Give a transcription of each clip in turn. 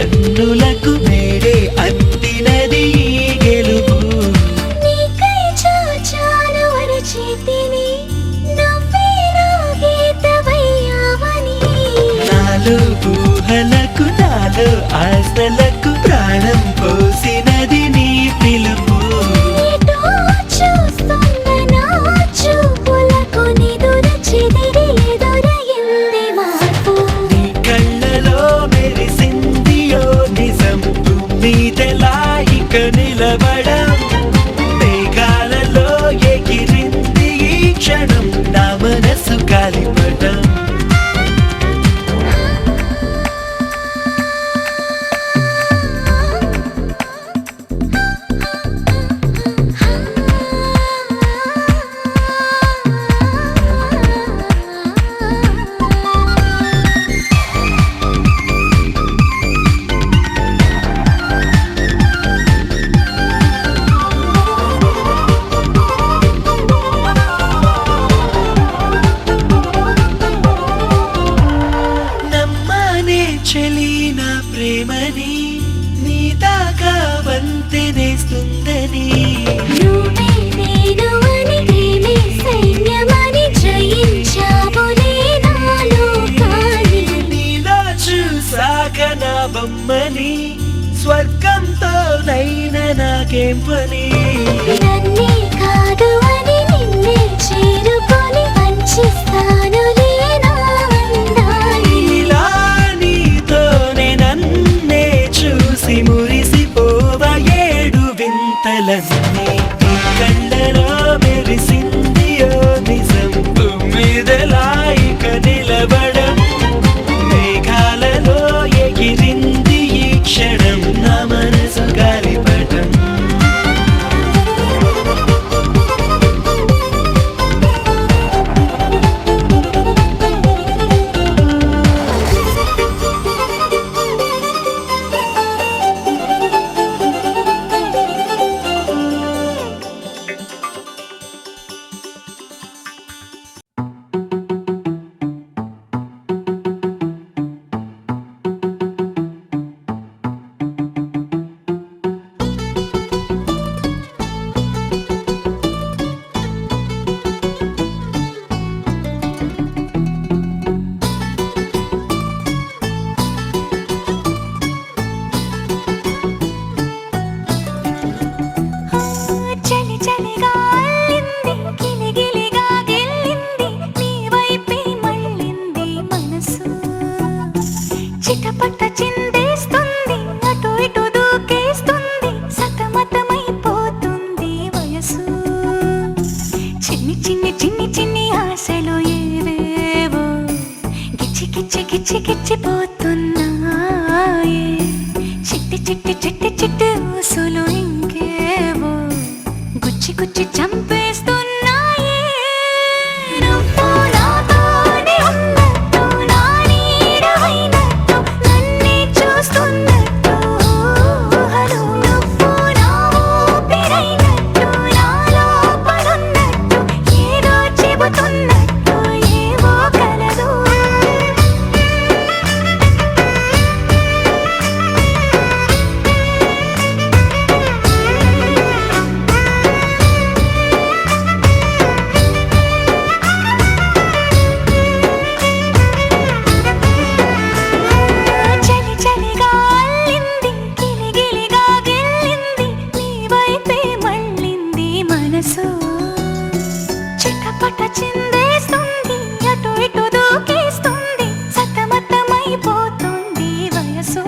కన్నులకు వేడే అందినది ఈ గెలుపు. నీకై చాచాను అరచేతిని, నువ్వే నా గీతవయ్యావని. నాలో ఊహలకు నాలో ఆశలకు ప్రాణం పోసినది నీ పిలుపు. ఎటో చూస్తున్న నా చూపులకు నిదుర చెదిరి ఎదురయింది మార్పు. నీ కళ్ళలో మెరిసింది ఓ నిజం, మీదెలా ఇక నిలబడం. మేఘాలలో ఎగిరింది ఈ క్షణం, నా మనసు గాలిపటం. నమ్మానే చెలి నా ప్రేమని, నీ దాకా వంతెనేస్తుందని. నువ్వే నేను అని ప్రేమే సైన్యమని జయించావులే నాలో కానీ. నీలో చూసాక నా బొమ్మని, స్వర్గంతో నైనా నాకేం పని. నన్నే కాదు అని నిన్నే చేరుకొని వంచిస్తానులే నా అందాన్ని. ఇలా నీతోనే నన్నే చూసి మురిసిపోవ ఏడు వింతలన్నీ. నీ కళ్ళలో మెరిసింది ఓ నిజం, మీదెలా ఇక నిలబడం. మేఘాలలో ఎగిరింది ఈ క్షణం, నా మనసు గాలిపటం. చలి చలిగా అల్లింది, గిలిగిలిగా గెల్లింది, నీ వైపే మళ్ళింది మనసు. చిటపట చిందేస్తుంది, అటు ఇటు దూకేస్తుంది, సతమతమైపోతుంది వయసు. చిన్ని చిన్ని చిన్ని చిన్ని ఆశలు ఏవేవో గిచ్చి గిచ్చి గిచ్చి గిచ్చిపోతున్నాయే. చిట్టి చిట్టి చిట్టి చిట్టి ఊసులు ఇంకేవో గుచ్చి గుచ్చి చంపేస్తున్నాయే. నువ్వు నాతోనే ఉన్నట్టు, నా నీడవైనట్టు, నన్నే చూస్తున్నట్టు ఊహలు. నువ్వు నా ఊపిరైనట్టు, నాలో పడున్నట్టు, ఏదో చెబుతున్నట్టు ఏవో కలదు. చలి చలిగా అల్లింది, గిలిగిలిగా గెల్లింది, నీ వైపే మళ్ళింది మనసు. చిటపట చిందేస్తుంది, అటు ఇటు దూకేస్తుంది, సతమతమైపోతుంది వయసు.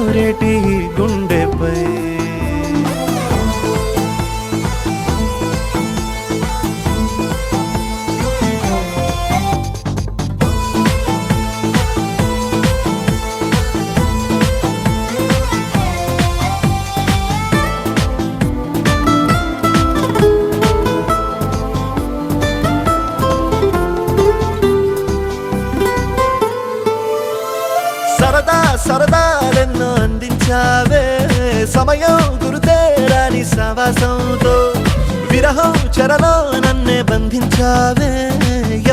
కోరేటి గుండెపై సరదా సరదాలెన్నో అందించావే సమయం గురుతేరాని సవాసంతో విరహం చెరలో నన్నే బంధించావే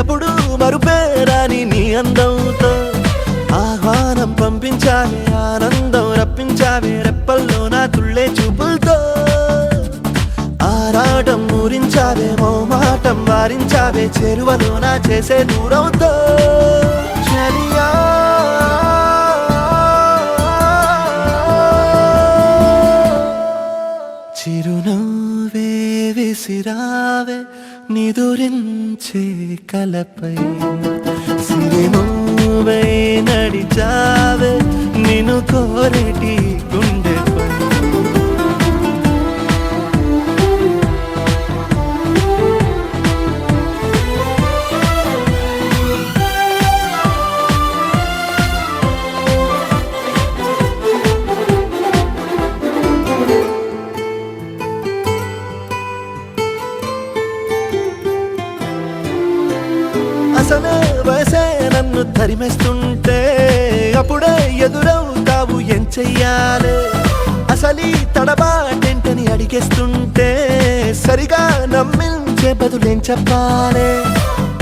ఎప్పుడు మరుపేరాని నీ అందంతో ఆహ్వానం పంపించావే ఆనందం రప్పించావే రెప్పల్లో నా తుళ్ళే చూపులతో ఆరాటం ఊరించావే మోమాటం వారించావే చేరువలో నా చేసే దూరంతో చలియా చిరునవ్వే విసిరావే నిదురించే కలపై సిరిమూవై నడిచావే నిన్ను కోరేటి గుండెపై అసలే వయసే నన్ను తరిమేస్తుంటే అప్పుడే ఎదురవుతావు ఏం చెయ్యాలి అసలీ తడబాటేంటని అడిగేస్తుంటే సరిగా నమ్మించే బదులేం చెప్పాలి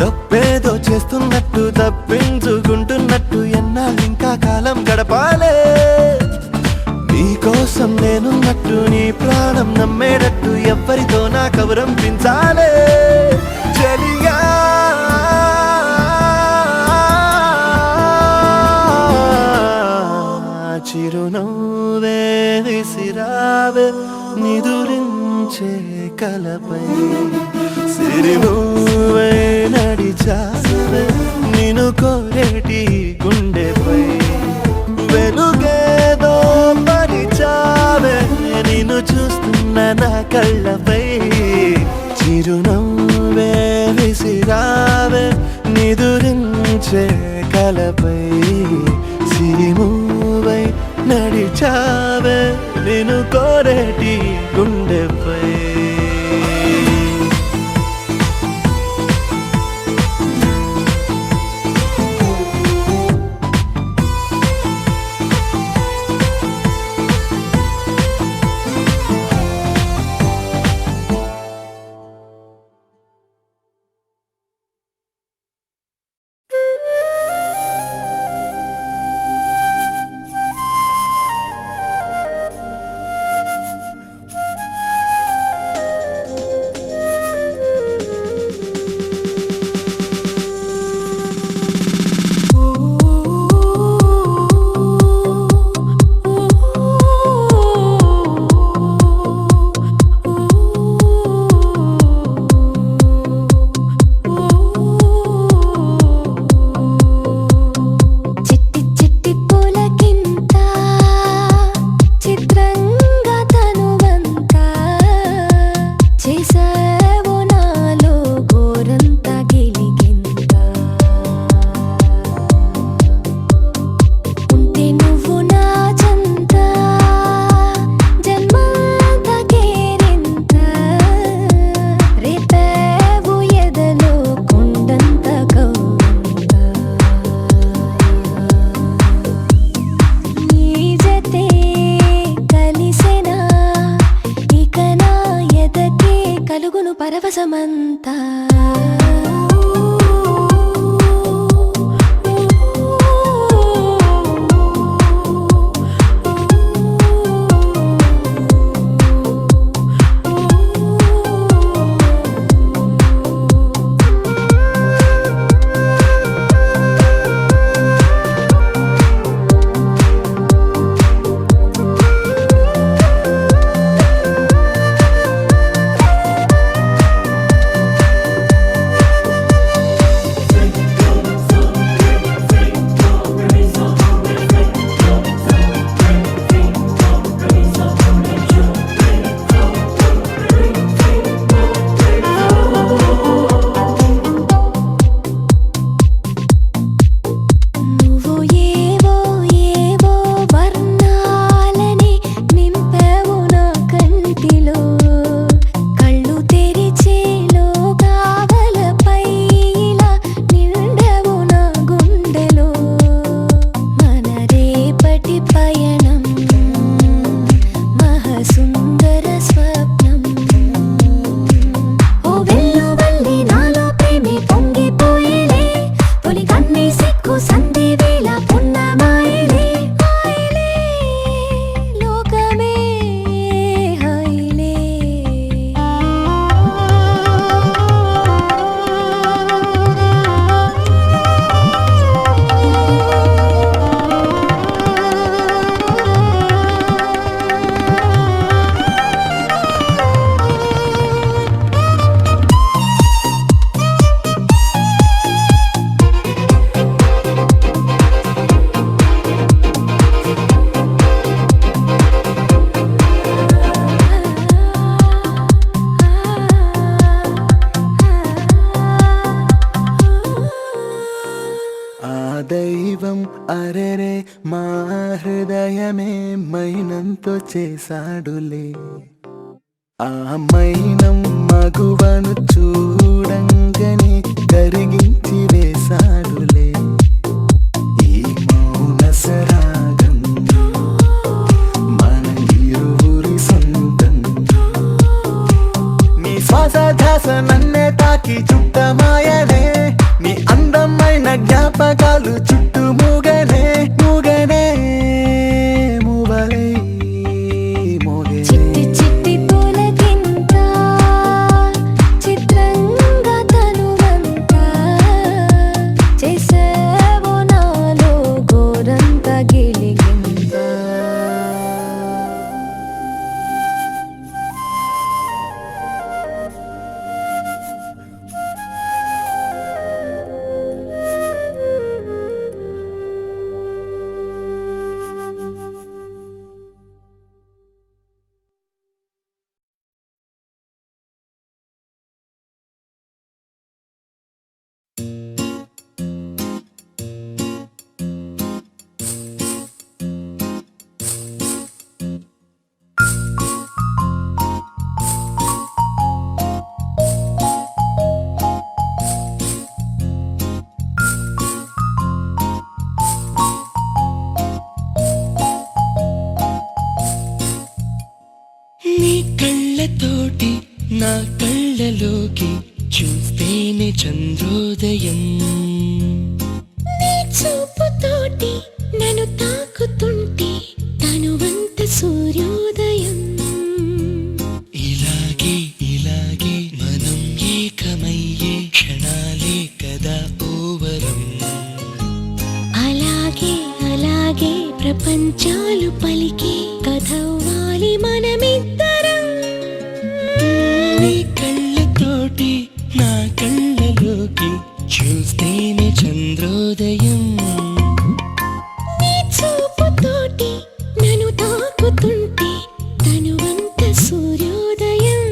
తప్పేదో చేస్తున్నట్టు తప్పించుకుంటున్నట్టు ఎన్నాళ్ళింకా కాలం గడపాలే నీకోసం నేనున్నట్టు నీ ప్రాణం నమ్మేటట్టు ఎవ్వరితో నా కబురం పించాలే చలియా చిరునవ్వే విసిరావే నిదురించే కలపై సిరిమూవై నడిచావే నిన్ను కోరేటి గుండెపై వెలుగేదో పరిచావే నిన్ను చూస్తున్న నా కళ్ళపై చిరునవ్వే విసిరావే నిదురించే కలపై సిరిమూవై నడిచావే నిన్ను కోరేటి గుండెపై మైనమే మైనంతో చేశాడులే ఆ మైనం మగువను చూడంగనే కరిగించి వేశాడులే ఈ మౌన సరాగం మన ఇరువురి సొంతం నీ శ్వాస ధ్యాస నన్నే తాకి చుట్టమాయనే నీ అందమైన జ్ఞాపకాలు చుట్టూ మూగనే మూగనే మూవలై మోగే చిట్టి చిట్టి పూలకింత చిత్రంగా తనువంతా చేసావో నాలో గోరంత గిలిగింత నీ కళ్ళతోటి నా కళ్ళలోకి చూస్తేనే చంద్రోదయం నీ చూపుతోటి నన్ను తాకుతుంటే తనువంత సూర్యోదయం ఇలాగే ఇలాగే మనం ఏకమయ్యే క్షణాలే కదా ఓవరం అలాగే అలాగే ప్రపంచాలు పలికే కథవ్వాలి మనమిద్దరం నీ కళ్ళతోటి నా కళ్ళలోకి చూస్తేనే చంద్రోదయం నీ చూపుతోటి నన్ను తాకుతుంటే తనువంత సూర్యోదయం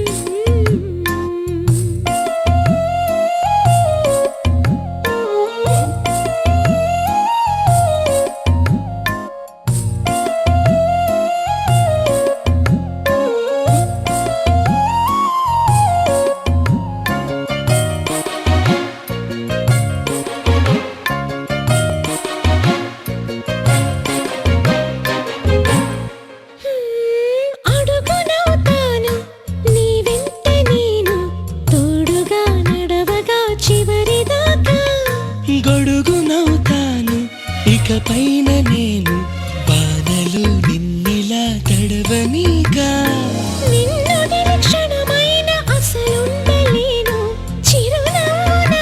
అడుగునవుతాను నీ వెంట నేను తోడుగా నడవగా చివరిదాకా గొడుగునవుతాను ఇకపైన నేను బాధలు నిన్నిలా తడవనీగా నిన్ను నిరీక్షణమైన అసలుండలేను చిరునవ్వునవుతాను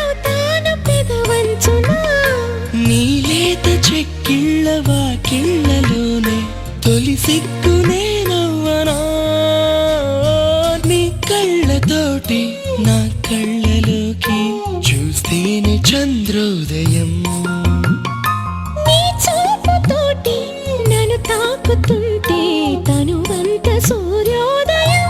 పెదవంచున నీలేత చెక్కిళ్ళ వాకిళ్ళలోనే తొలి సిగ్గునే నవ్వనా నీ కళ్ళతోటి నా కళ్ళలోకి చూస్తేనే చంద్రోదయం నీ చూపుతోటి నన్ను తాకుతుంటే తనువంత సూర్యోదయం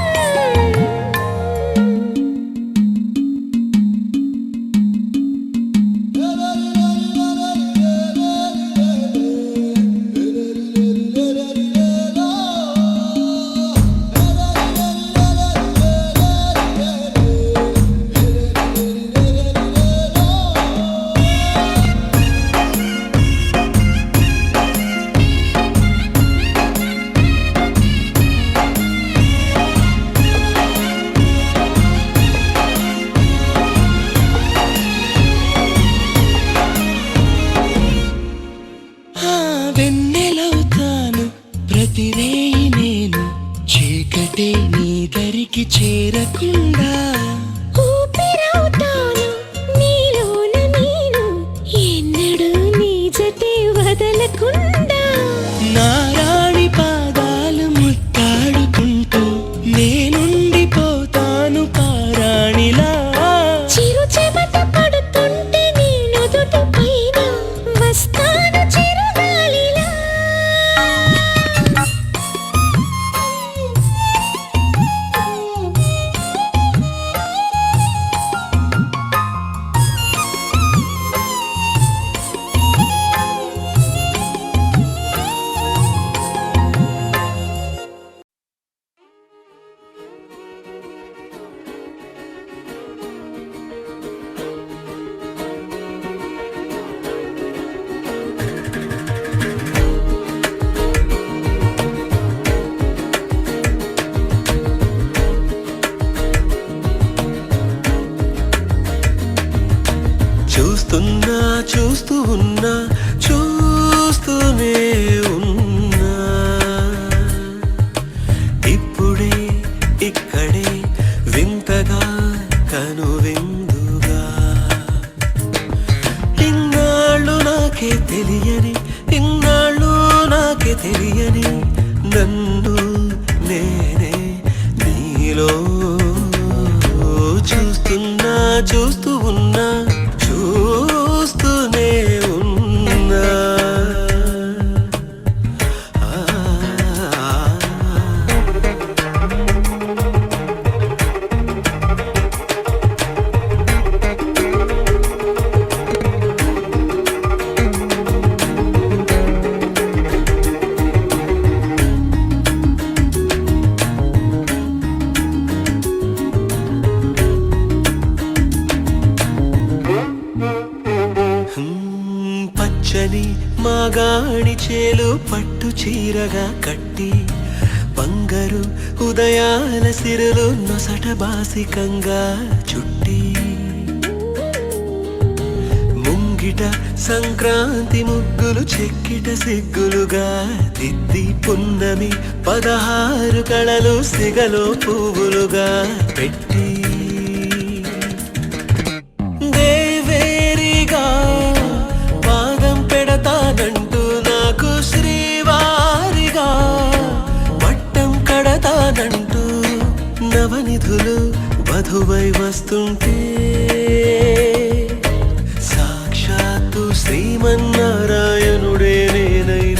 ఆ వెన్నెలవుతాను ప్రతి రేయి నేను చీకటే నీ దరికి చేరకుండా ఊపిరవుతాను నీలోన నేను ఎన్నడూ నీ జతే వదలకుండా నా రాణి పాదాలు ముట్టాడుకుంటూ నేనుండిపోతాను పారాణిలా చిరు చెమట పడుతుంటే నీ నుదుటి పైన వస్తాను చిరుగాలిలా నన్ను నేనే నీలో చూస్తున్నా చూస్తూ ఉన్నా చూస్తూనే ఉన్నా పచ్చని మాగాణి చేలు పట్టు చీరగా కట్టి బంగారు ఉదయాల సిరులు నొసట బాసికంగా చుట్టి ముంగిట సంక్రాంతి ముగ్గులు చెక్కిట సిగ్గులుగా దిద్ది పున్నమి 16 కళలు సిగలో పువ్వులుగా పెట్టి దేవేరిగా పాదం పెడతానంటూ నాకు శ్రీవారిగా పట్టం కడతానంటూ నవనిధులు వధువై వస్తుంటే సాక్షాత్తు శ్రీమన్నారాయణ